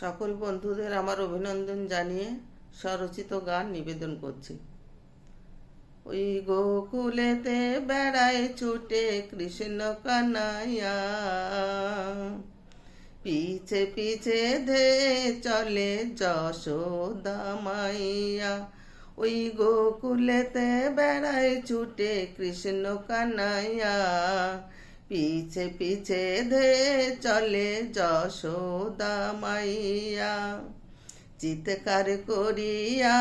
সকল বন্ধুদের আমার অভিনন্দন জানিয়ে স্বরচিত গান নিবেদন করছি। ওই গোকুলেতে বেড়ায় ছুটে কৃষ্ণ কানাইয়া, পিছে পিছে ধে চলে যশোদা মাইয়া। ওই গোকুলেতে বেড়ায় ছুটে কৃষ্ণ কানাইয়া, পিছে পিছে ধে চলে যশোদা মাইয়া। চিৎকার করিয়া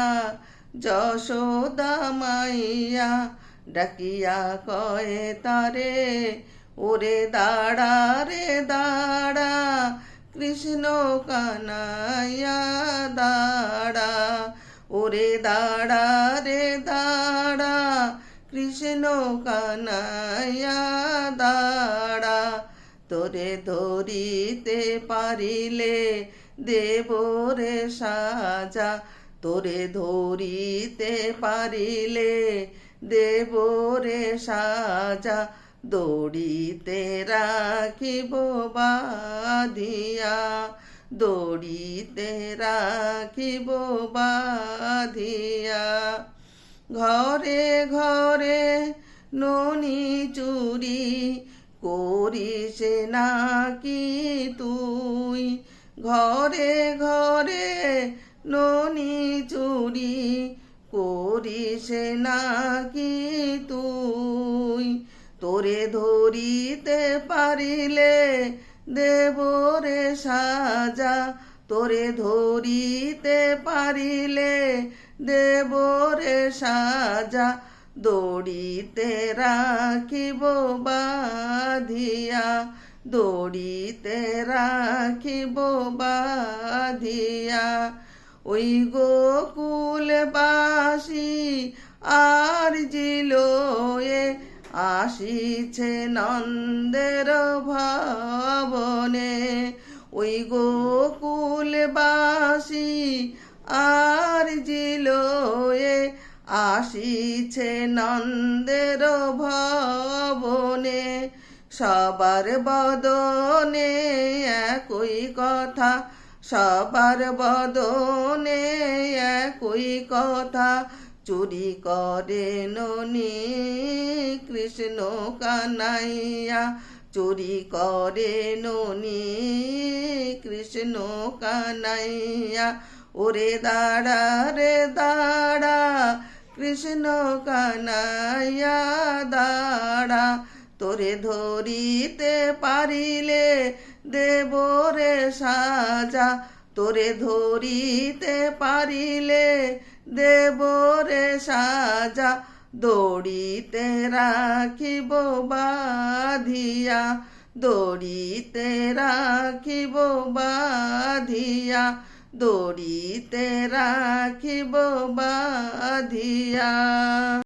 যশোদা মাইয়া ডাকিয়া কয়ে তারে, ওরে দাঁড়া রে দাঁড়া কৃষ্ণ কানাইয়া দাঁড়া, ওরে দাঁড়া রে দাঁড়া কৃষ্ণ কানাইয়া দাঁড়া। তোরে ধরিতে পারিলে দেব রে সাজা, তোরে ধরিতে পারিলে দেব রে সাজা। দড়িতে রাখিব বাঁধিয়া, দড়িতে রাখিব বাঁধিয়া। ঘরে ঘরে ননি চুরি করিস নাকি তুই, ঘরে ঘরে ননি চুরি করিস নাকি তুই। তোরে ধরিতে পারিলে দেব রে সাজা, তোরে ধরিতে পারিলে দেব রে সাজা। দড়িতে রাখিব বাঁধিয়া, দড়িতে রাখিব বাঁধিয়া। ওই গোকুলবাসী আর জিলোয়ে আসিছে নন্দের ভবনে। ওই গোকুলবাসী আর জিলোয়ে আসিছে নন্দের ভবনে। সবার বদনে একই কথা, সবার বদনে একই কথা। চুরি করে ননি কৃষ্ণ কানাইয়া, চুরি করে ননি কৃষ্ণ কানাইয়া। ওরে দাঁড়া রে দাঁড়া কৃষ্ণ কানাইয়া দাঁড়া, তোরে ধরিতে পারিলে দেব রে সাজা, তোরে ধরিতে পারিলে দেব রে সাজা। দড়িতে রাখিব বাঁধিয়া, দড়িতে রাখিব বাঁধিয়া, দড়িতে রাখিব বাঁধিয়া।